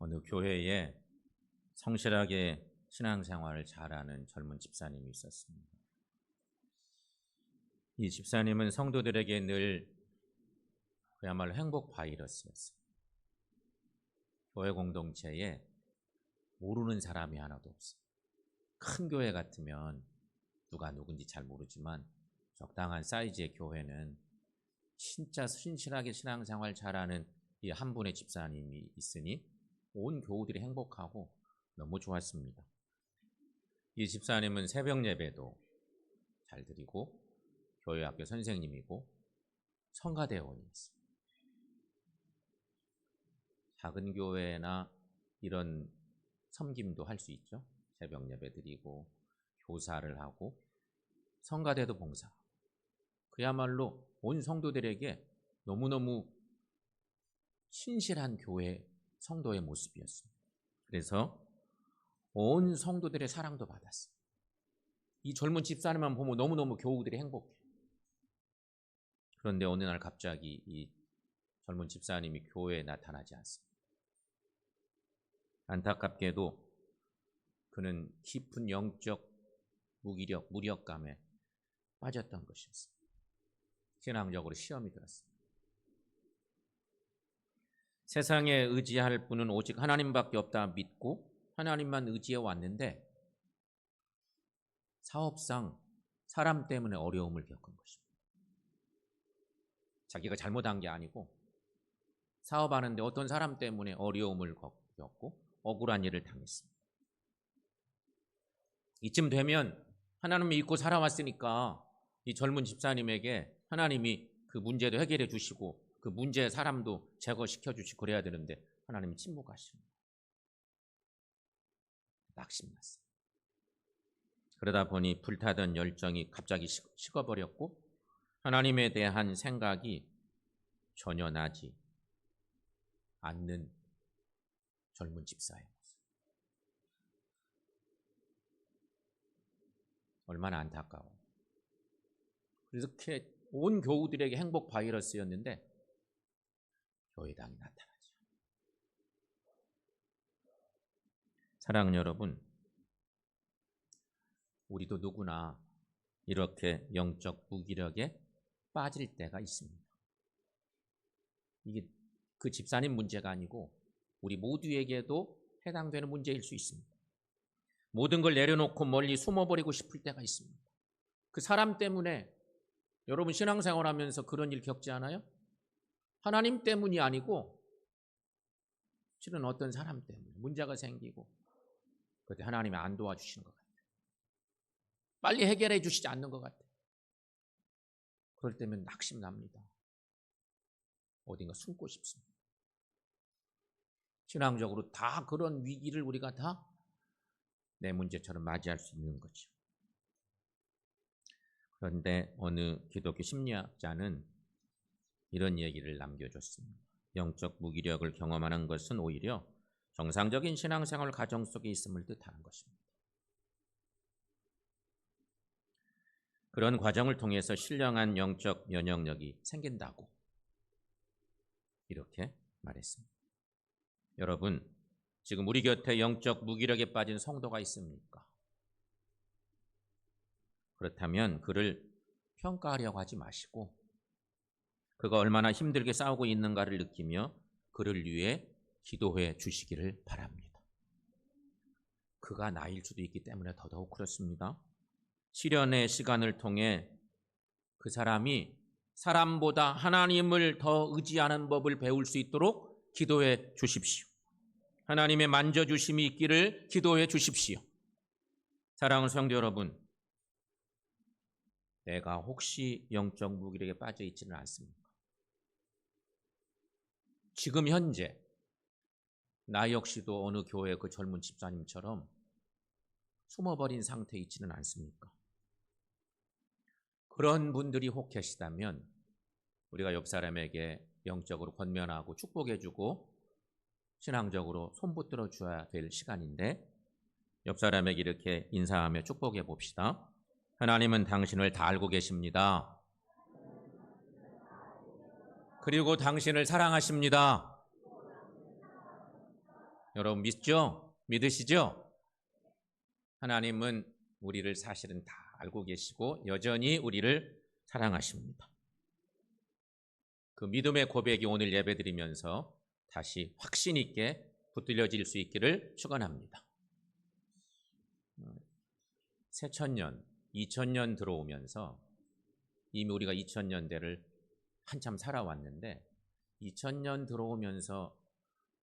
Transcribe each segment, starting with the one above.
어느 교회에 성실하게 신앙생활을 잘하는 젊은 집사님이 있었습니다. 이 집사님은 성도들에게 늘 그야말로 행복 바이러스였어요. 교회 공동체에 모르는 사람이 하나도 없어요. 큰 교회 같으면 누가 누군지 잘 모르지만 적당한 사이즈의 교회는 진짜 신실하게 신앙생활 잘하는 이 한 분의 집사님이 있으니 온 교우들이 행복하고 너무 좋았습니다. 이 집사님은 새벽 예배도 잘 드리고 교회 학교 선생님이고 성가대원이었어요. 작은 교회나 이런 섬김도 할 수 있죠. 새벽 예배 드리고 교사를 하고 성가대도 봉사. 그야말로 온 성도들에게 너무너무 신실한 교회 성도의 모습이었습니다. 그래서 온 성도들의 사랑도 받았어요. 이 젊은 집사님만 보면 너무너무 교우들이 행복해요. 그런데 어느 날 갑자기 이 젊은 집사님이 교회에 나타나지 않습니다. 안타깝게도 그는 깊은 영적 무력감에 빠졌던 것이었습니다. 신앙적으로 시험이 들었습니다. 세상에 의지할 분은 오직 하나님밖에 없다 믿고 하나님만 의지해 왔는데 사업상 사람 때문에 어려움을 겪은 것입니다. 자기가 잘못한 게 아니고 사업하는데 어떤 사람 때문에 어려움을 겪고 억울한 일을 당했습니다. 이쯤 되면 하나님을 믿고 살아왔으니까 이 젊은 집사님에게 하나님이 그 문제도 해결해 주시고 그 문제의 사람도 제거시켜 주시고 그래야 되는데 하나님이 침묵하십니다. 낙심났어요. 그러다 보니 불타던 열정이 갑자기 식어버렸고 하나님에 대한 생각이 전혀 나지 않는 젊은 집사예요. 얼마나 안타까워. 이렇게 온 교우들에게 행복 바이러스였는데 교회당이 나타나죠. 사랑하는 여러분, 우리도 누구나 이렇게 영적 무기력에 빠질 때가 있습니다. 이게 그 집사님 문제가 아니고 우리 모두에게도 해당되는 문제일 수 있습니다. 모든 걸 내려놓고 멀리 숨어버리고 싶을 때가 있습니다. 그 사람 때문에 여러분 신앙생활하면서 그런 일 겪지 않아요? 하나님 때문이 아니고 실은 어떤 사람 때문에 문제가 생기고 그때 하나님이 안 도와주시는 것 같아요. 빨리 해결해 주시지 않는 것 같아요. 그럴 때면 낙심납니다. 어딘가 숨고 싶습니다. 신앙적으로 다 그런 위기를 우리가 다 내 문제처럼 맞이할 수 있는 거죠. 그런데 어느 기독교 심리학자는 이런 얘기를 남겨줬습니다. 영적 무기력을 경험하는 것은 오히려 정상적인 신앙생활 과정 속에 있음을 뜻하는 것입니다. 그런 과정을 통해서 신령한 영적 면역력이 생긴다고 이렇게 말했습니다. 여러분, 지금 우리 곁에 영적 무기력에 빠진 성도가 있습니까? 그렇다면 그를 평가하려고 하지 마시고 그가 얼마나 힘들게 싸우고 있는가를 느끼며 그를 위해 기도해 주시기를 바랍니다. 그가 나일 수도 있기 때문에 더더욱 그렇습니다. 시련의 시간을 통해 그 사람이 사람보다 하나님을 더 의지하는 법을 배울 수 있도록 기도해 주십시오. 하나님의 만져주심이 있기를 기도해 주십시오. 사랑하는 성도 여러분, 내가 혹시 영적 무기력에 빠져 있지는 않습니까? 지금 현재 나 역시도 어느 교회 그 젊은 집사님처럼 숨어버린 상태에 있지는 않습니까? 그런 분들이 혹 계시다면 우리가 옆 사람에게 영적으로 권면하고 축복해주고 신앙적으로 손붙들어 줘야 될 시간인데 옆 사람에게 이렇게 인사하며 축복해 봅시다. 하나님은 당신을 다 알고 계십니다. 그리고 당신을 사랑하십니다. 여러분 믿죠? 믿으시죠? 하나님은 우리를 사실은 다 알고 계시고 여전히 우리를 사랑하십니다. 그 믿음의 고백이 오늘 예배드리면서 다시 확신 있게 붙들려질 수 있기를 축원합니다. 새천년, 2000년 들어오면서 이미 우리가 2000년대를 한참 살아왔는데 2000년 들어오면서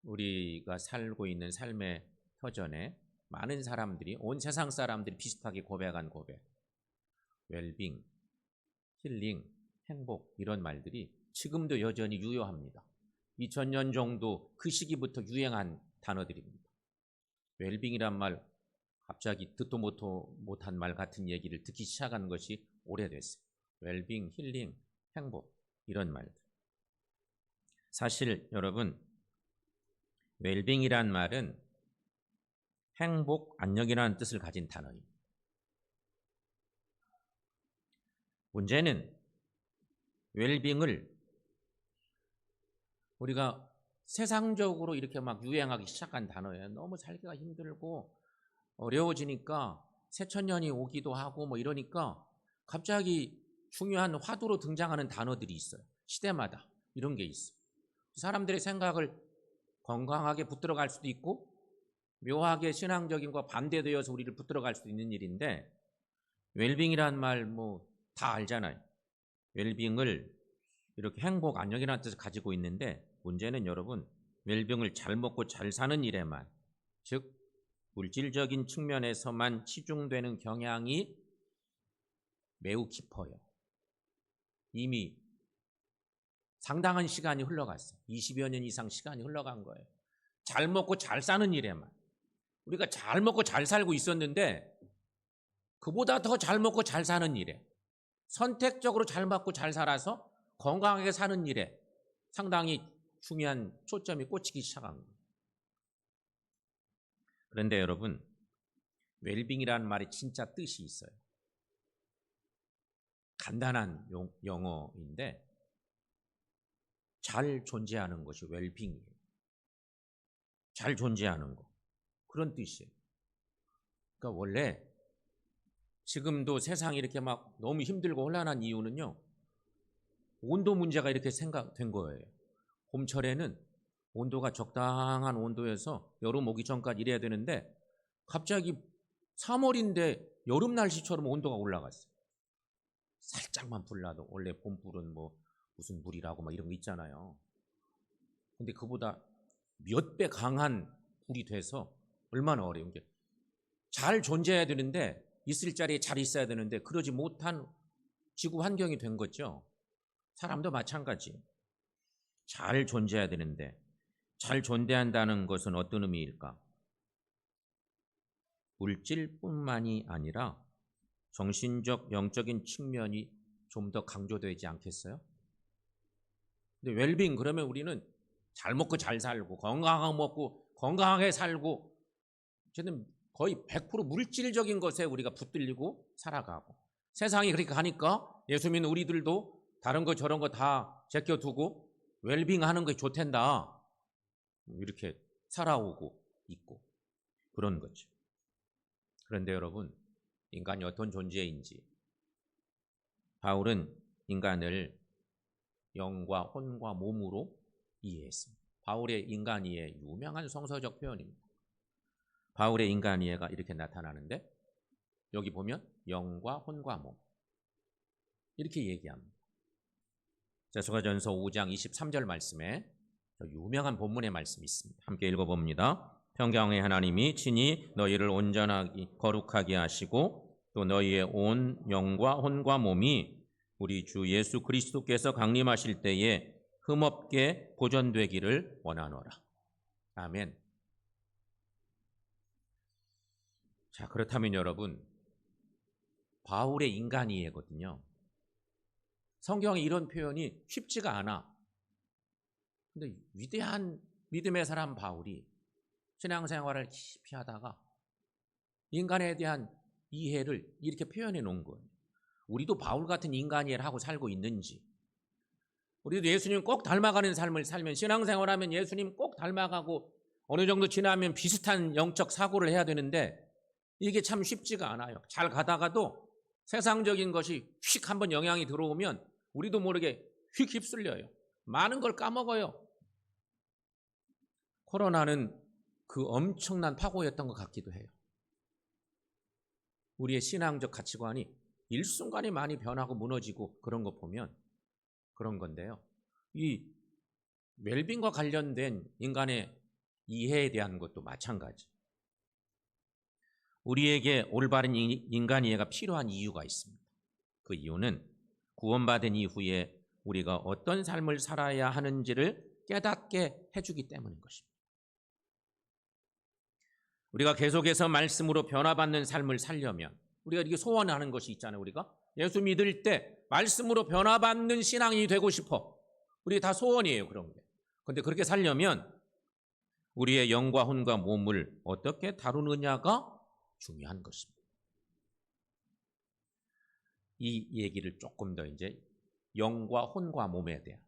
우리가 살고 있는 삶의 터전에 많은 사람들이, 온 세상 사람들이 비슷하게 고백한 고백, 웰빙, 힐링, 행복, 이런 말들이 지금도 여전히 유효합니다. 2000년 정도 그 시기부터 유행한 단어들입니다. 웰빙이란 말, 갑자기 듣도 못한 말 같은 얘기를 듣기 시작한 것이 오래됐어요. 웰빙, 힐링, 행복, 이런 말들. 사실 여러분, 웰빙이란 말은 행복, 안녕이라는 뜻을 가진 단어입니다. 문제는 웰빙을 우리가 세상적으로 이렇게 막 유행하기 시작한 단어예요. 너무 살기가 힘들고 어려워지니까 새천년이 오기도 하고 뭐 이러니까 갑자기 중요한 화두로 등장하는 단어들이 있어요. 시대마다 이런 게 있어요. 사람들의 생각을 건강하게 붙들어갈 수도 있고 묘하게 신앙적인 것과 반대되어서 우리를 붙들어갈 수도 있는 일인데, 웰빙이란 말 뭐 다 알잖아요. 웰빙을 이렇게 행복, 안녕이라는 뜻을 가지고 있는데 문제는 여러분, 웰빙을 잘 먹고 잘 사는 일에만, 즉 물질적인 측면에서만 치중되는 경향이 매우 깊어요. 이미 상당한 시간이 흘러갔어요. 20여 년 이상 시간이 흘러간 거예요. 잘 먹고 잘 사는 일에만. 우리가 잘 먹고 잘 살고 있었는데 그보다 더 잘 먹고 잘 사는 일에, 선택적으로 잘 먹고 잘 살아서 건강하게 사는 일에 상당히 중요한 초점이 꽂히기 시작한 거예요. 그런데 여러분, 웰빙이라는 말이 진짜 뜻이 있어요. 간단한 영어인데 잘 존재하는 것이 웰빙이에요. 잘 존재하는 거, 그런 뜻이에요. 그러니까 원래 지금도 세상이 이렇게 막 너무 힘들고 혼란한 이유는요, 온도 문제가 이렇게 생각된 거예요. 봄철에는 온도가 적당한 온도에서 여름 오기 전까지 일해야 되는데 갑자기 3월인데 여름 날씨처럼 온도가 올라갔어요. 살짝만 불나도, 원래 봄불은 뭐 무슨 물이라고 막 이런 거 있잖아요. 근데 그보다 몇 배 강한 불이 돼서 얼마나 어려운 게, 잘 존재해야 되는데, 있을 자리에 잘 있어야 되는데 그러지 못한 지구 환경이 된 거죠. 사람도 마찬가지. 잘 존재해야 되는데, 잘 존재한다는 것은 어떤 의미일까? 물질뿐만이 아니라 정신적, 영적인 측면이 좀 더 강조되지 않겠어요? 근데 웰빙 그러면 우리는 잘 먹고 잘 살고 건강하게 먹고 건강하게 살고, 저는 거의 100% 물질적인 것에 우리가 붙들리고 살아가고, 세상이 그렇게 가니까 예수 믿는 우리들도 다른 거 저런 거 다 제껴두고 웰빙 하는 게 좋단다, 이렇게 살아오고 있고 그런 거죠. 그런데 여러분, 인간이 어떤 존재인지, 바울은 인간을 영과 혼과 몸으로 이해했습니다. 바울의 인간이해 유명한 성서적 표현입니다. 바울의 인간이해가 이렇게 나타나는데, 여기 보면 영과 혼과 몸, 이렇게 얘기합니다. 데살로니가전서 5장 23절 말씀에 유명한 본문의 말씀이 있습니다. 함께 읽어봅니다. 평강의 하나님이 친히 너희를 온전하게 거룩하게 하시고 또 너희의 온 영과 혼과 몸이 우리 주 예수 그리스도께서 강림하실 때에 흠없게 보존되기를 원하노라. 아멘. 자, 그렇다면 여러분, 바울의 인간이에거든요. 성경에 이런 표현이 쉽지가 않아. 근데 위대한 믿음의 사람 바울이 신앙생활을 깊이 하다가 인간에 대한 이해를 이렇게 표현해 놓은 거예요. 우리도 바울 같은 인간이해를 하고 살고 있는지, 우리도 예수님 꼭 닮아가는 삶을 살면, 신앙생활하면 예수님 꼭 닮아가고 어느 정도 지나면 비슷한 영적 사고를 해야 되는데 이게 참 쉽지가 않아요. 잘 가다가도 세상적인 것이 휙 한번 영향이 들어오면 우리도 모르게 휙 휩쓸려요. 많은 걸 까먹어요. 코로나는 그 엄청난 파고였던 것 같기도 해요. 우리의 신앙적 가치관이 일순간에 많이 변하고 무너지고 그런 거 보면 그런 건데요. 이 웰빙과 관련된 인간의 이해에 대한 것도 마찬가지. 우리에게 올바른 인간 이해가 필요한 이유가 있습니다. 그 이유는 구원받은 이후에 우리가 어떤 삶을 살아야 하는지를 깨닫게 해주기 때문인 것입니다. 우리가 계속해서 말씀으로 변화받는 삶을 살려면 우리가 이렇게 소원하는 것이 있잖아요. 우리가 예수 믿을 때 말씀으로 변화받는 신앙이 되고 싶어. 우리 다 소원이에요. 그런 게. 그런데 그렇게 살려면 우리의 영과 혼과 몸을 어떻게 다루느냐가 중요한 것입니다. 이 얘기를 조금 더 이제 영과 혼과 몸에 대한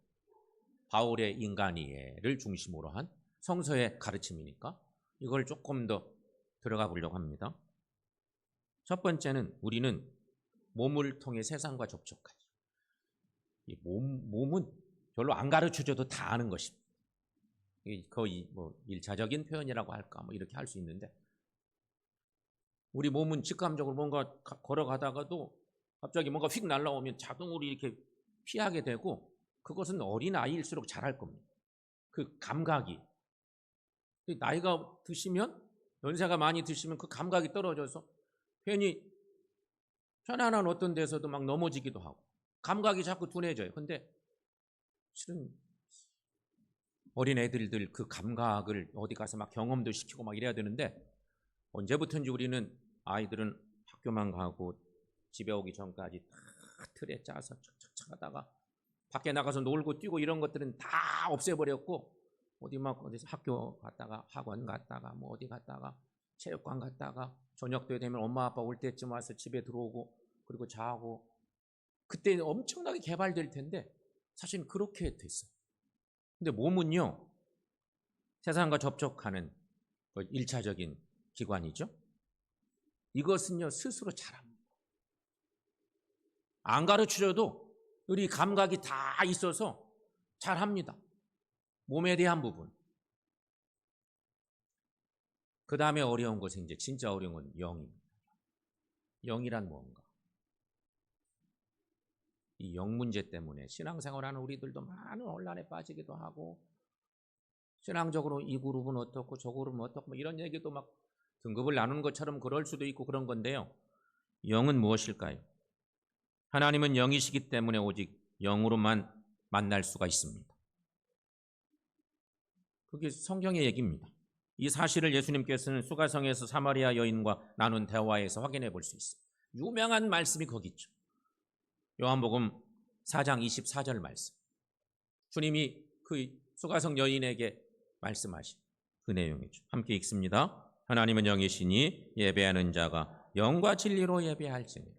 바울의 인간이해를 중심으로 한 성서의 가르침이니까 이걸 조금 더 들어가 보려고 합니다. 첫 번째는 우리는 몸을 통해 세상과 접촉하죠. 이 몸은 별로 안 가르쳐줘도 다 아는 것입니다. 거의 뭐 일차적인 표현이라고 할까 뭐 이렇게 할 수 있는데 우리 몸은 직감적으로 뭔가 걸어가다가도 갑자기 뭔가 휙 날라오면 자동으로 이렇게 피하게 되고 그것은 어린 아이일수록 잘할 겁니다. 그 감각이 나이가 드시면 연세가 많이 드시면 그 감각이 떨어져서 괜히 편안한 어떤 데서도 막 넘어지기도 하고 감각이 자꾸 둔해져요. 근데 실은 어린 애들들 그 감각을 어디 가서 막 경험도 시키고 막 이래야 되는데 언제부턴지 우리는 아이들은 학교만 가고 집에 오기 전까지 다 틀에 짜서 착착착 하다가 밖에 나가서 놀고 뛰고 이런 것들은 다 없애버렸고 어디 막 어디서 학교 갔다가 학원 갔다가 뭐 어디 갔다가 체육관 갔다가 저녁 때 되면 엄마 아빠 올 때쯤 와서 집에 들어오고 그리고 자고 그때 엄청나게 개발될 텐데 사실 그렇게 됐어요. 근데 몸은요 세상과 접촉하는 일차적인 기관이죠. 이것은요 스스로 잘합니다. 안 가르쳐줘도 우리 감각이 다 있어서 잘합니다. 몸에 대한 부분. 그 다음에 어려운 것은 이제 진짜 어려운 건 영입니다. 영이란 뭔가? 이 영 문제 때문에 신앙생활하는 우리들도 많은 혼란에 빠지기도 하고 신앙적으로 이 그룹은 어떻고 저 그룹은 어떻고 뭐 이런 얘기도 막 등급을 나누는 것처럼 그럴 수도 있고 그런 건데요. 영은 무엇일까요? 하나님은 영이시기 때문에 오직 영으로만 만날 수가 있습니다. 그게 성경의 얘기입니다. 이 사실을 예수님께서는 수가성에서 사마리아 여인과 나눈 대화에서 확인해 볼 수 있습니다. 유명한 말씀이 거기 있죠. 요한복음 4장 24절 말씀. 주님이 그 수가성 여인에게 말씀하신 그 내용이죠. 함께 읽습니다. 하나님은 영이시니 예배하는 자가 영과 진리로 예배할지니라.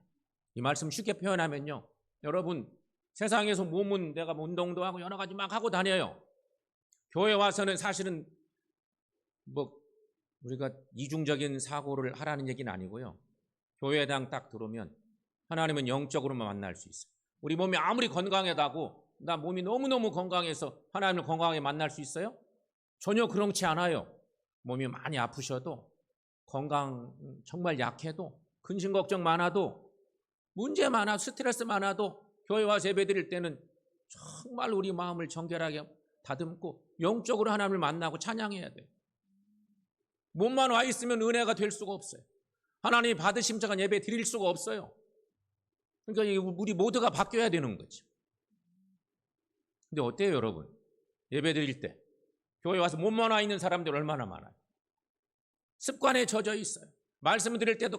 이 말씀 쉽게 표현하면요. 여러분 세상에서 몸은 내가 운동도 하고 여러 가지 막 하고 다녀요. 교회 와서는 사실은 뭐 우리가 이중적인 사고를 하라는 얘기는 아니고요. 교회당 딱 들어오면 하나님은 영적으로만 만날 수 있어요. 우리 몸이 아무리 건강하다고 나 몸이 너무너무 건강해서 하나님을 건강하게 만날 수 있어요? 전혀 그렇지 않아요. 몸이 많이 아프셔도 건강 정말 약해도 근심 걱정 많아도 문제 많아 스트레스 많아도 교회 와서 예배 드릴 때는 정말 우리 마음을 정결하게 다듬고 영적으로 하나님을 만나고 찬양해야 돼요. 몸만 와 있으면 은혜가 될 수가 없어요. 하나님이 받으심 자간 예배 드릴 수가 없어요. 그러니까 우리 모두가 바뀌어야 되는 거죠. 근데 어때요 여러분? 예배 드릴 때 교회 와서 몸만 와 있는 사람들 얼마나 많아요. 습관에 젖어 있어요. 말씀 드릴 때도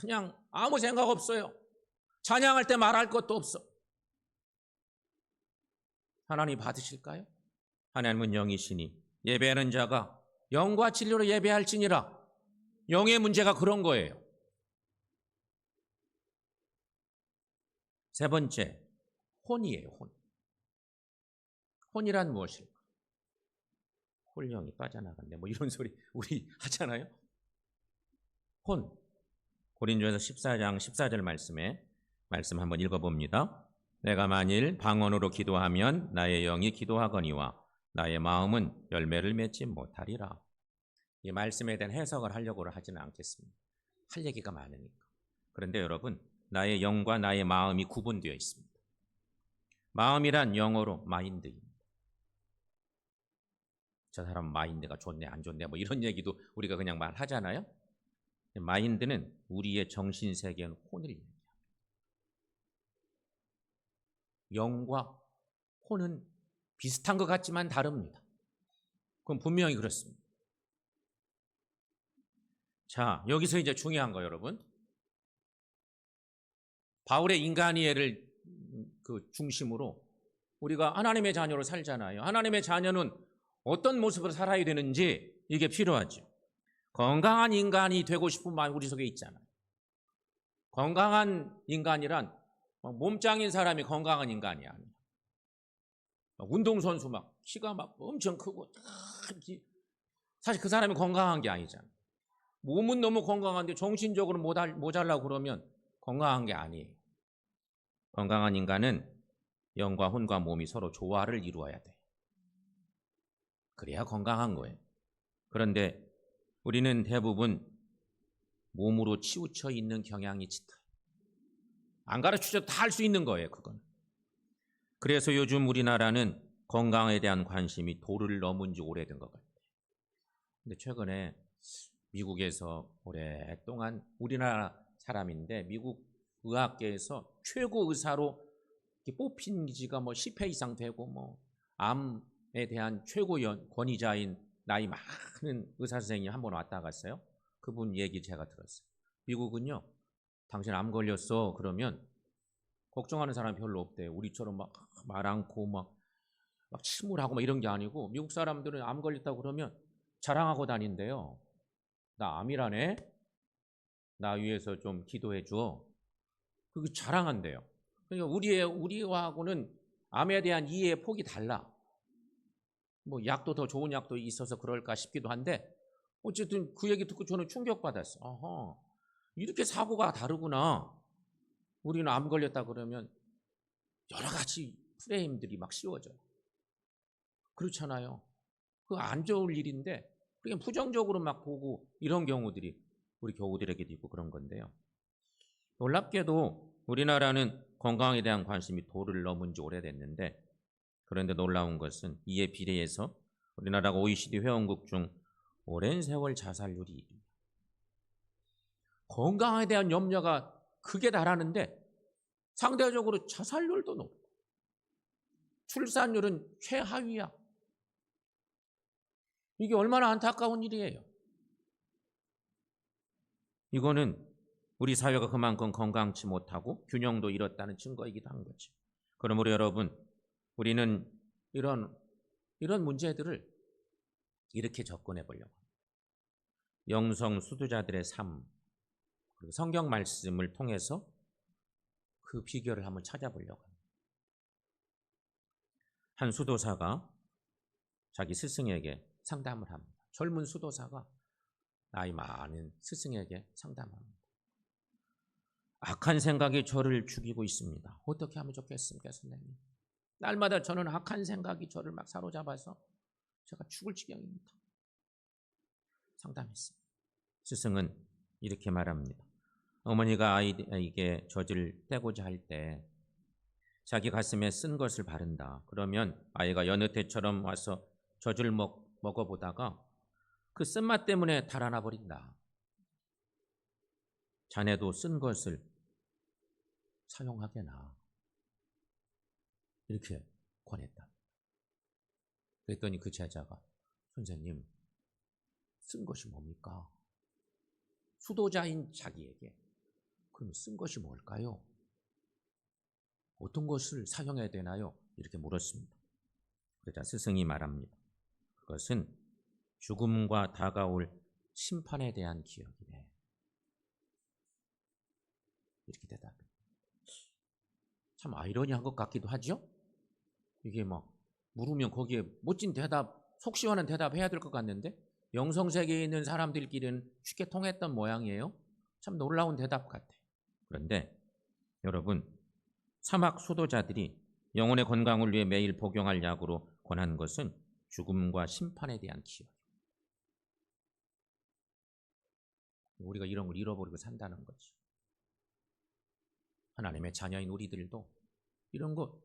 그냥 아무 생각 없어요. 찬양할 때 말할 것도 없어. 하나님 받으실까요? 하나님은 영이시니 예배하는 자가 영과 진리로 예배할지니라. 영의 문제가 그런 거예요. 세 번째, 혼이에요. 혼. 혼이란 무엇일까? 홀령이 빠져나갔네. 뭐 이런 소리 우리 하잖아요. 혼. 고린도전서 14장 14절 말씀 한번 읽어봅니다. 내가 만일 방언으로 기도하면 나의 영이 기도하거니와 나의 마음은 열매를 맺지 못하리라. 이 말씀에 대한 해석을 하려고 하지는 않겠습니다. 할 얘기가 많으니까. 그런데 여러분, 나의 영과 나의 마음이 구분되어 있습니다. 마음이란 영어로 마인드입니다. 저 사람 마인드가 좋네 안 좋네 뭐 이런 얘기도 우리가 그냥 말하잖아요. 마인드는 우리의 정신세계는 혼을 얘기합니다. 영과 혼은 비슷한 것 같지만 다릅니다. 그건 분명히 그렇습니다. 자, 여기서 이제 중요한 거 여러분. 바울의 인간이해를 그 중심으로 우리가 하나님의 자녀로 살잖아요. 하나님의 자녀는 어떤 모습으로 살아야 되는지 이게 필요하죠. 건강한 인간이 되고 싶은 마음이 우리 속에 있잖아요. 건강한 인간이란 몸짱인 사람이 건강한 인간이 아니에요. 운동선수 막 키가 막 엄청 크고 사실 그 사람이 건강한 게 아니잖아요. 몸은 너무 건강한데 정신적으로 모자라고 그러면 건강한 게 아니에요. 건강한 인간은 영과 혼과 몸이 서로 조화를 이루어야 돼요. 그래야 건강한 거예요. 그런데 우리는 대부분 몸으로 치우쳐 있는 경향이 짙어요. 안 가르쳐줘도 다 할 수 있는 거예요, 그건. 그래서 요즘 우리나라는 건강에 대한 관심이 도를 넘은 지 오래된 것 같아요. 근데 최근에 미국에서 오랫동안 우리나라 사람인데 미국 의학계에서 최고 의사로 뽑힌 지가 뭐 10회 이상 되고 뭐 암에 대한 최고 권위자인 나이 많은 의사 선생님이 한 번 왔다 갔어요. 그분 얘기 제가 들었어요. 미국은요, 당신 암 걸렸어 그러면 걱정하는 사람이 별로 없대요. 우리처럼 막 말 않고 막 침울하고 막 이런 게 아니고 미국 사람들은 암 걸렸다고 그러면 자랑하고 다닌대요. 나 암이라네. 나 위해서 좀 기도해 줘. 그게 자랑한대요. 그러니까 우리하고는 암에 대한 이해의 폭이 달라. 뭐 약도 더 좋은 약도 있어서 그럴까 싶기도 한데 어쨌든 그 얘기 듣고 저는 충격받았어. 어허, 이렇게 사고가 다르구나. 우리는 암 걸렸다 그러면 여러 가지 프레임들이 막 씌워져요. 그렇잖아요. 그거 안 좋을 일인데 그냥 부정적으로 막 보고 이런 경우들이 우리 교우들에게도 있고 그런 건데요. 놀랍게도 우리나라는 건강에 대한 관심이 도를 넘은 지 오래됐는데 그런데 놀라운 것은 이에 비례해서 우리나라가 OECD 회원국 중 오랜 세월 자살률이 1위입니다. 건강에 대한 염려가 크게 달하는데 상대적으로 자살률도 높고 출산율은 최하위야. 이게 얼마나 안타까운 일이에요. 이거는 우리 사회가 그만큼 건강치 못하고 균형도 잃었다는 증거이기도 한 거죠. 그러므로 여러분, 우리는 이런 문제들을 이렇게 접근해 보려고 합니다. 영성 수도자들의 삶, 그리고 성경 말씀을 통해서 그 비결을 한번 찾아보려고 합니다. 한 수도사가 자기 스승에게 상담을 합니다. 젊은 수도사가 나이 많은 스승에게 상담합니다. 악한 생각이 저를 죽이고 있습니다. 어떻게 하면 좋겠습니까, 선생님? 날마다 저는 악한 생각이 저를 막 사로잡아서 제가 죽을 지경입니다. 상담했습니다. 스승은 이렇게 말합니다. 어머니가 아이에게 젖을 떼고자 할 때 자기 가슴에 쓴 것을 바른다. 그러면 아이가 여느 때처럼 와서 젖을 먹어보다가 그 쓴맛 때문에 달아나 버린다. 자네도 쓴 것을 사용하게나. 이렇게 권했다. 그랬더니 그 제자가 선생님 쓴 것이 뭡니까? 수도자인 자기에게 그럼 쓴 것이 뭘까요? 어떤 것을 사용해야 되나요? 이렇게 물었습니다. 그러자 스승이 말합니다. 그것은 죽음과 다가올 심판에 대한 기억이네. 이렇게 대답합니다. 참 아이러니한 것 같기도 하죠? 이게 막 물으면 거기에 멋진 대답 속 시원한 대답해야 될 것 같는데 영성세계에 있는 사람들끼리는 쉽게 통했던 모양이에요. 참 놀라운 대답 같아요. 그런데 여러분, 사막 수도자들이 영혼의 건강을 위해 매일 복용할 약으로 권한 것은 죽음과 심판에 대한 기억이에요. 우리가 이런 걸 잃어버리고 산다는 거지. 하나님의 자녀인 우리들도 이런 거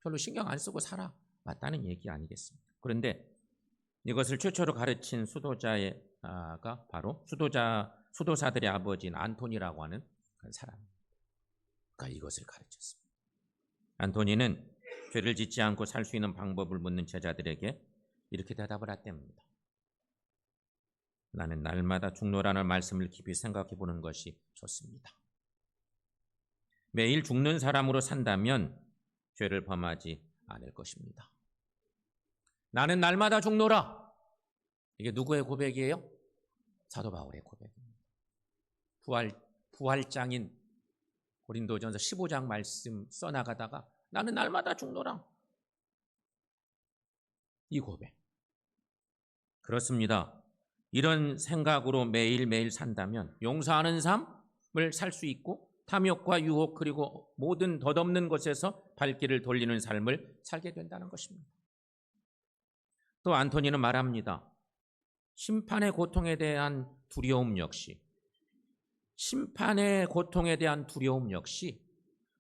별로 신경 안 쓰고 살아왔다는 얘기 아니겠습니까? 그런데 이것을 최초로 가르친 수도자가 바로 수도사들의 아버지인 안토니라고 하는 사람가 이것을 가르쳤습니다. 안토니는 죄를 짓지 않고 살 수 있는 방법을 묻는 제자들에게 이렇게 대답을 했답니다. 나는 날마다 죽노라는 말씀을 깊이 생각해 보는 것이 좋습니다. 매일 죽는 사람으로 산다면 죄를 범하지 않을 것입니다. 나는 날마다 죽노라. 이게 누구의 고백이에요? 사도 바울의 고백입니다. 부활장인 고린도전서 15장 말씀 써나가다가 나는 날마다 죽노라. 이 고백. 그렇습니다. 이런 생각으로 매일매일 산다면 용서하는 삶을 살 수 있고 탐욕과 유혹 그리고 모든 덧없는 것에서 발길을 돌리는 삶을 살게 된다는 것입니다. 또 안토니는 말합니다. 심판의 고통에 대한 두려움 역시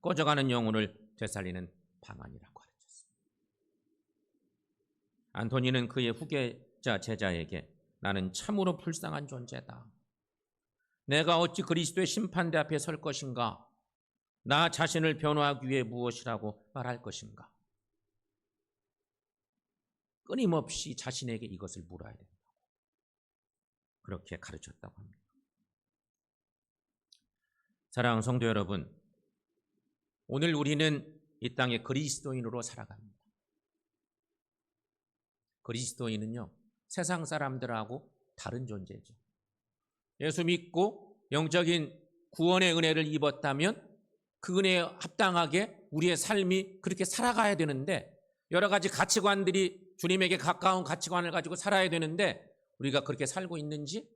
꺼져가는 영혼을 되살리는 방안이라고 가르쳤습니다. 안토니는 그의 후계자 제자에게 나는 참으로 불쌍한 존재다. 내가 어찌 그리스도의 심판대 앞에 설 것인가? 나 자신을 변호하기 위해 무엇이라고 말할 것인가? 끊임없이 자신에게 이것을 물어야 된다고 그렇게 가르쳤다고 합니다. 사랑하는 성도 여러분, 오늘 우리는 이 땅에 그리스도인으로 살아갑니다. 그리스도인은요, 세상 사람들하고 다른 존재죠. 예수 믿고 영적인 구원의 은혜를 입었다면 그 은혜에 합당하게 우리의 삶이 그렇게 살아가야 되는데 여러 가지 가치관들이 주님에게 가까운 가치관을 가지고 살아야 되는데 우리가 그렇게 살고 있는지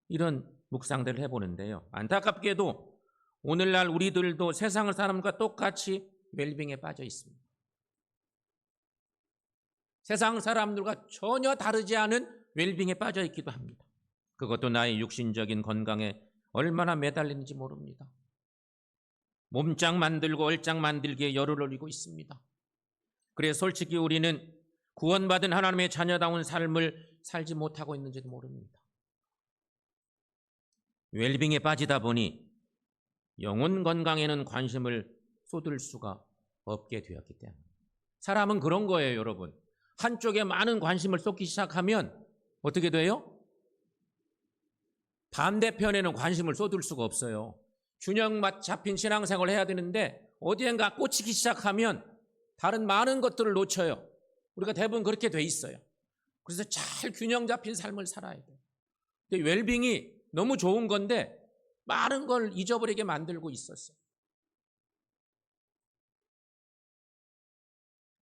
이런 묵상들을 해보는데요. 안타깝게도 오늘날 우리들도 세상 사람과 똑같이 웰빙에 빠져 있습니다. 세상 사람들과 전혀 다르지 않은 웰빙에 빠져 있기도 합니다. 그것도 나의 육신적인 건강에 얼마나 매달리는지 모릅니다. 몸짱 만들고 얼짱 만들기에 열을 올리고 있습니다. 그래서 솔직히 우리는 구원받은 하나님의 자녀다운 삶을 살지 못하고 있는지도 모릅니다. 웰빙에 빠지다 보니 영혼 건강에는 관심을 쏟을 수가 없게 되었기 때문에 사람은 그런 거예요, 여러분. 한쪽에 많은 관심을 쏟기 시작하면 어떻게 돼요? 반대편에는 관심을 쏟을 수가 없어요. 균형 잡힌 신앙생활을 해야 되는데 어디엔가 꽂히기 시작하면 다른 많은 것들을 놓쳐요. 우리가 대부분 그렇게 돼 있어요. 그래서 잘 균형 잡힌 삶을 살아야 돼요. 근데 웰빙이 너무 좋은 건데 많은 걸 잊어버리게 만들고 있었어요.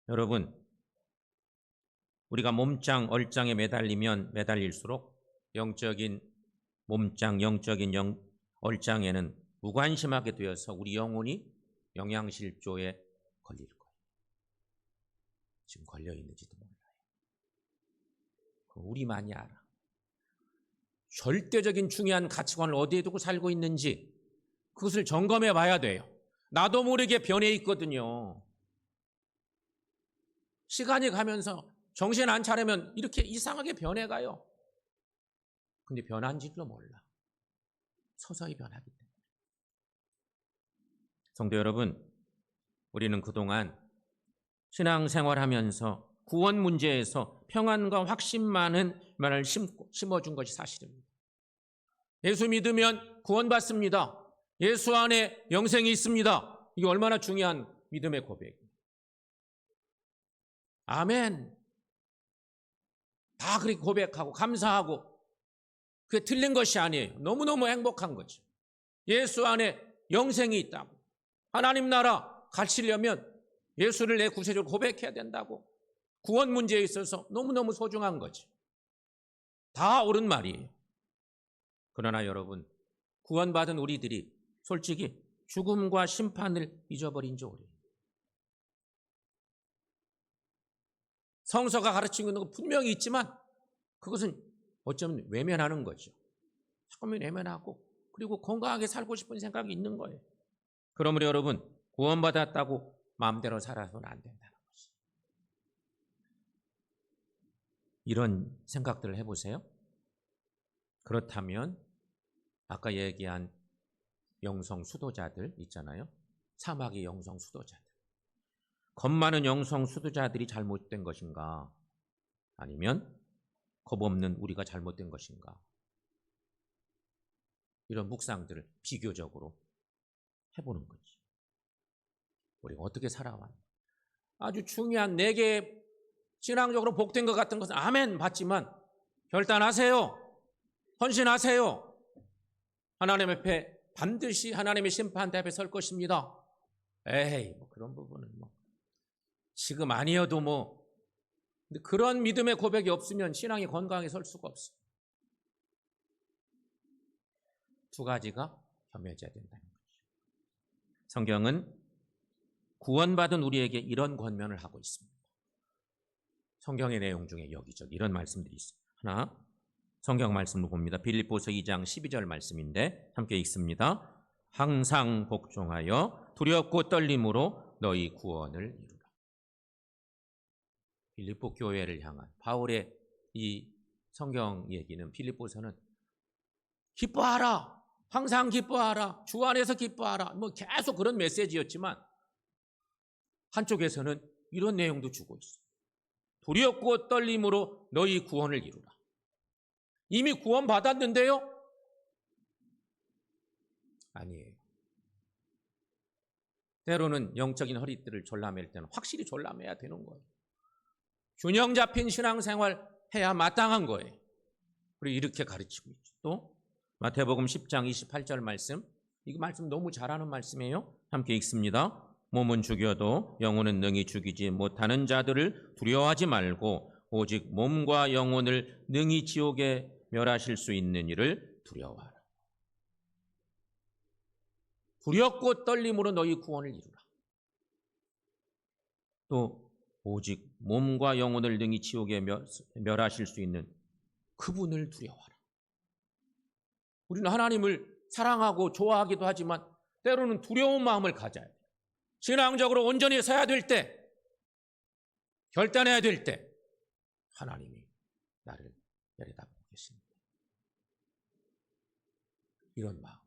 여러분, 우리가 몸짱, 얼짱에 매달릴수록 영적인 몸짱, 영적인 얼짱에는 무관심하게 되어서 우리 영혼이 영양실조에 걸릴 거예요. 지금 걸려 있는지도 몰라요. 우리만이 알아. 절대적인 중요한 가치관을 어디에 두고 살고 있는지 그것을 점검해 봐야 돼요. 나도 모르게 변해 있거든요. 시간이 가면서 정신 안 차리면 이렇게 이상하게 변해가요. 근데 변한지도 몰라. 서서히 변하기 때문에. 성도 여러분, 우리는 그동안 신앙생활하면서 구원 문제에서 평안과 확신만을 심어준 것이 사실입니다. 예수 믿으면 구원받습니다. 예수 안에 영생이 있습니다. 이게 얼마나 중요한 믿음의 고백입니다. 아멘. 다 그렇게 고백하고 감사하고 그게 틀린 것이 아니에요. 너무너무 행복한 거죠. 예수 안에 영생이 있다고. 하나님 나라 가시려면 예수를 내 구세주로 고백해야 된다고. 구원 문제에 있어서 너무너무 소중한 거지. 다 옳은 말이에요. 그러나 여러분, 구원받은 우리들이 솔직히 죽음과 심판을 잊어버린 지 오래예요. 성서가 가르치고 있는 거 분명히 있지만 그것은 어쩌면 외면하는 거죠. 처음에 외면하고 그리고 건강하게 살고 싶은 생각이 있는 거예요. 그러므로 여러분, 구원받았다고 마음대로 살아서는 안 된다는 것이. 이런 생각들을 해보세요. 그렇다면 아까 얘기한 영성 수도자들 있잖아요. 사막의 영성 수도자들. 겁 많은 영성 수도자들이 잘못된 것인가? 아니면 겁 없는 우리가 잘못된 것인가? 이런 묵상들을 비교적으로 해보는 거지. 우리가 어떻게 살아왔나? 아주 중요한 4개 신앙적으로 복된 것 같은 것은 아멘 받지만 결단하세요. 헌신하세요. 하나님 앞에 반드시 하나님의 심판대 앞에 설 것입니다. 에이, 뭐 그런 부분은 지금 아니어도 근데 그런 믿음의 고백이 없으면 신앙이 건강하게 설 수가 없어. 두 가지가 겸해져야 된다는 거죠. 성경은 구원받은 우리에게 이런 권면을 하고 있습니다. 성경의 내용 중에 여기저기 이런 말씀들이 있어요. 하나, 성경 말씀을 봅니다. 빌립보서 2장 12절 말씀인데 함께 읽습니다. 항상 복종하여 두렵고 떨림으로 너희 구원을 이루라. 빌립보 교회를 향한 바울의 이 성경 얘기는 빌립보서는 기뻐하라, 항상 기뻐하라, 주 안에서 기뻐하라, 계속 그런 메시지였지만 한쪽에서는 이런 내용도 주고 있어요. 두렵고 떨림으로 너희 구원을 이루라. 이미 구원 받았는데요? 아니에요. 때로는 영적인 허리띠를 졸라맬 때는 확실히 졸라매야 되는 거예요. 균형 잡힌 신앙생활 해야 마땅한 거예요. 그리고 이렇게 가르치고 있죠. 또 마태복음 10장 28절 말씀, 이 말씀 너무 잘하는 말씀이에요. 함께 읽습니다. 몸은 죽여도 영혼은 능히 죽이지 못하는 자들을 두려워하지 말고 오직 몸과 영혼을 능히 지옥에 멸하실 수 있는 이를 두려워하라. 두렵고 떨림으로 너희 구원을 이루라. 또 오직 몸과 영혼을 능히 지옥에 멸하실 수 있는 그분을 두려워하라. 우리는 하나님을 사랑하고 좋아하기도 하지만 때로는 두려운 마음을 가져야 돼요. 신앙적으로 온전히 서야 될 때, 결단해야 될 때 하나님이 나를 내려다보고 계십니다. 이런 마음.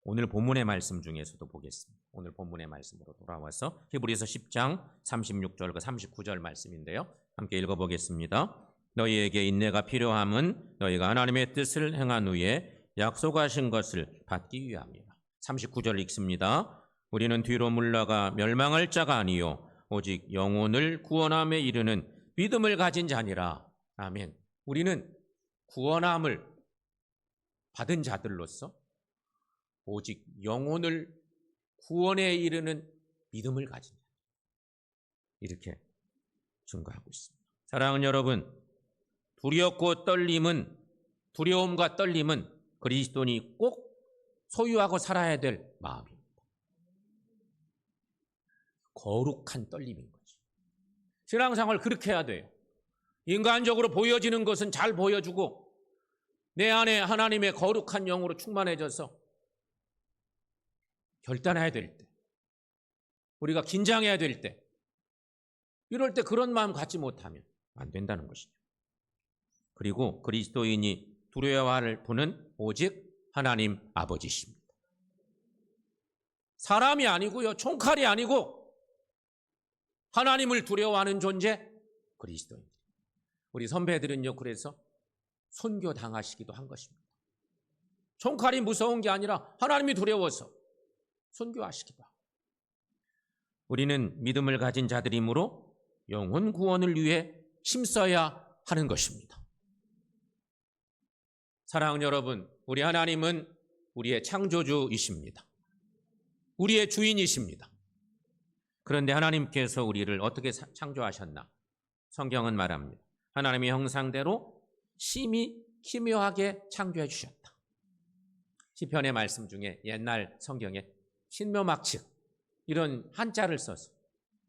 오늘 본문의 말씀 중에서도 보겠습니다. 오늘 본문의 말씀으로 돌아와서 히브리서 10장 36절과 39절 말씀인데요. 함께 읽어보겠습니다. 너희에게 인내가 필요함은 너희가 하나님의 뜻을 행한 후에 약속하신 것을 받기 위함이라. 39절 읽습니다. 우리는 뒤로 물러가 멸망할 자가 아니요 오직 영혼을 구원함에 이르는 믿음을 가진 자니라. 아멘. 우리는 구원함을 받은 자들로서 오직 영혼을 구원에 이르는 믿음을 가진 자. 이렇게 증거하고 있습니다. 사랑하는 여러분, 두려움과 떨림은 그리스도인이 꼭 소유하고 살아야 될 마음입니다. 거룩한 떨림인 거지. 신앙생활 그렇게 해야 돼요. 인간적으로 보여지는 것은 잘 보여주고 내 안에 하나님의 거룩한 영으로 충만해져서 결단해야 될 때, 우리가 긴장해야 될 때, 이럴 때 그런 마음 갖지 못하면 안 된다는 것이죠. 그리고 그리스도인이 두려워할 분은 오직 하나님 아버지십니다. 사람이 아니고요, 총칼이 아니고 하나님을 두려워하는 존재 그리스도인. 우리 선배들은요, 그래서 선교 당하시기도 한 것입니다. 총칼이 무서운 게 아니라 하나님이 두려워서 선교하시기도 하고. 우리는 믿음을 가진 자들이므로 영혼 구원을 위해 힘써야 하는 것입니다. 사랑하는 여러분, 우리 하나님은 우리의 창조주이십니다. 우리의 주인이십니다. 그런데 하나님께서 우리를 어떻게 창조하셨나? 성경은 말합니다. 하나님의 형상대로 심히 기묘하게 창조해 주셨다. 시편의 말씀 중에 옛날 성경에 신묘막측 이런 한자를 써서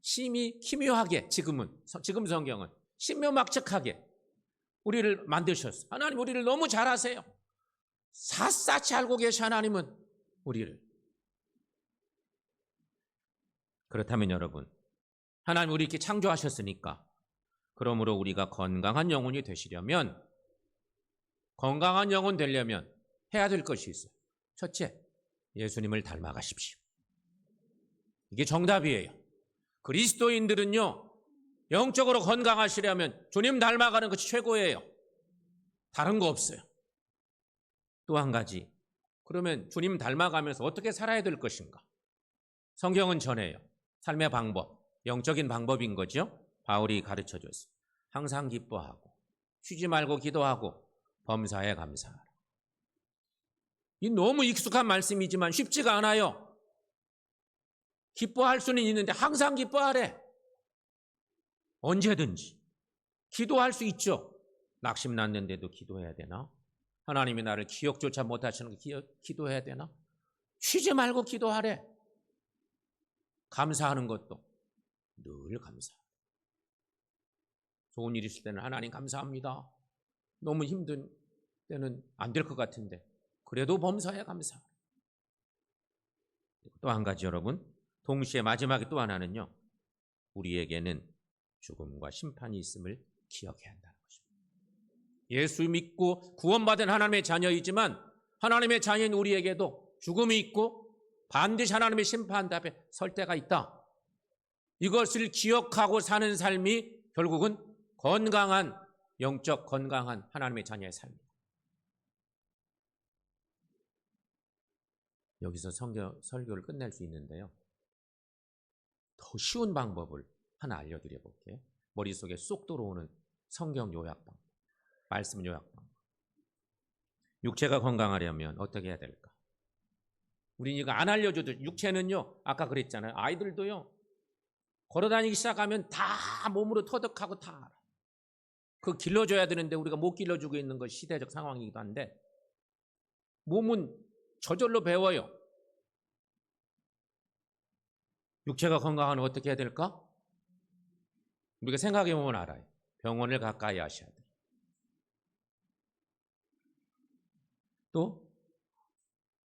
심히 기묘하게 지금 성경은 신묘막측하게 우리를 만드셨어. 하나님 우리를 너무 잘 아세요. 샅샅이 알고 계신 하나님은 우리를. 그렇다면 여러분, 하나님 우리 이렇게 창조하셨으니까 그러므로 우리가 건강한 영혼이 되시려면, 건강한 영혼 되려면 해야 될 것이 있어요. 첫째, 예수님을 닮아가십시오. 이게 정답이에요. 그리스도인들은요, 영적으로 건강하시려면 주님 닮아가는 것이 최고예요. 다른 거 없어요. 또 한 가지, 그러면 주님 닮아가면서 어떻게 살아야 될 것인가? 성경은 전해요. 삶의 방법, 영적인 방법인 거죠. 바울이 가르쳐줬어요. 항상 기뻐하고 쉬지 말고 기도하고 범사에 감사하라. 이 너무 익숙한 말씀이지만 쉽지가 않아요. 기뻐할 수는 있는데 항상 기뻐하래. 언제든지 기도할 수 있죠. 낙심 났는데도 기도해야 되나? 하나님이 나를 기억조차 못하시는 거 기도해야 되나? 쉬지 말고 기도하래. 감사하는 것도 늘 감사하라. 좋은 일 있을 때는 하나님 감사합니다. 너무 힘든 때는 안 될 것 같은데 그래도 범사에 감사하라. 또 한 가지 여러분, 동시에 마지막에 또 하나는요, 우리에게는 죽음과 심판이 있음을 기억해야 한다는 것입니다. 예수 믿고 구원받은 하나님의 자녀이지만 하나님의 자녀인 우리에게도 죽음이 있고 반드시 하나님의 심판 앞에 설 때가 있다. 이것을 기억하고 사는 삶이 결국은 건강한, 영적 건강한 하나님의 자녀의 삶입니다. 여기서 설교를 끝낼 수 있는데요, 더 쉬운 방법을 하나 알려드려 볼게요. 머릿속에 쏙 들어오는 성경 요약 방법, 말씀 요약 방법. 육체가 건강하려면 어떻게 해야 될까? 우리 이거 안 알려줘도, 육체는요, 아까 그랬잖아요. 아이들도요, 걸어다니기 시작하면 다 몸으로 터득하고 다 알아. 그거 길러줘야 되는데 우리가 못 길러주고 있는 것이 시대적 상황이기도 한데, 몸은 저절로 배워요. 육체가 건강하면 어떻게 해야 될까? 우리가 생각해 보면 알아요. 병원을 가까이 하셔야 돼요. 또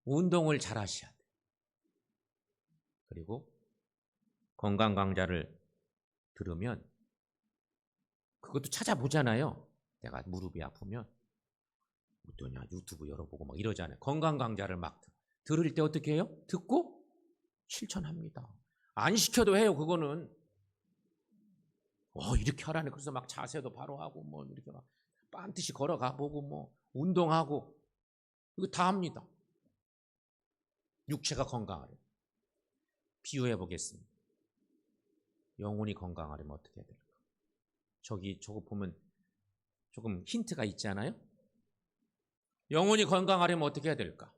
운동을 잘 하셔야 돼요. 그리고 건강 강좌를 들으면 그것도 찾아보잖아요. 내가 무릎이 아프면 어떠냐, 유튜브 열어보고 막 이러잖아요. 건강 강좌를 막 들을 때 어떻게 해요? 듣고 실천합니다. 안 시켜도 해요. 그거는 이렇게 하라네. 그래서 막 자세도 바로 하고 뭐 이렇게 막 반드시 걸어가 보고 뭐 운동하고 이거 다 합니다. 육체가 건강하려. 비유해 보겠습니다. 영혼이 건강하려면 어떻게 해야 될까? 저거 보면 조금 힌트가 있지 않아요? 영혼이 건강하려면 어떻게 해야 될까?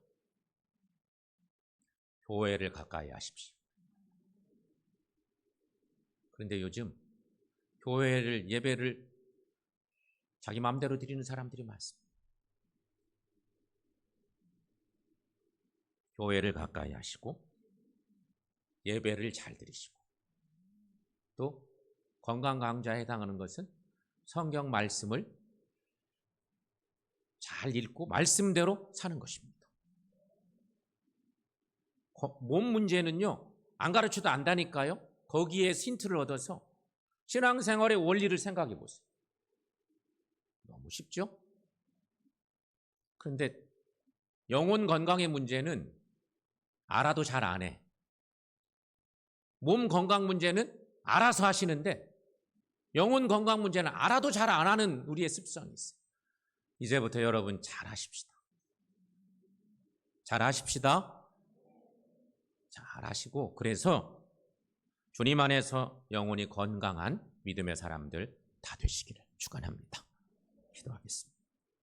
교회를 가까이 하십시오. 그런데 요즘 예배를 자기 마음대로 드리는 사람들이 많습니다. 교회를 가까이 하시고 예배를 잘 드리시고 또 건강 강좌에 해당하는 것은 성경 말씀을 잘 읽고 말씀대로 사는 것입니다. 몸 문제는요, 안 가르쳐도 안다니까요. 거기에 힌트를 얻어서 신앙생활의 원리를 생각해 보세요. 너무 쉽죠? 그런데 영혼 건강의 문제는 알아도 잘 안 해. 몸 건강 문제는 알아서 하시는데 영혼 건강 문제는 알아도 잘 안 하는 우리의 습성이 있어요. 이제부터 여러분 잘 하십시다. 잘 하십시다. 잘 하시고, 그래서 주님 안에서 영혼이 건강한 믿음의 사람들 다 되시기를 축원합니다. 기도하겠습니다.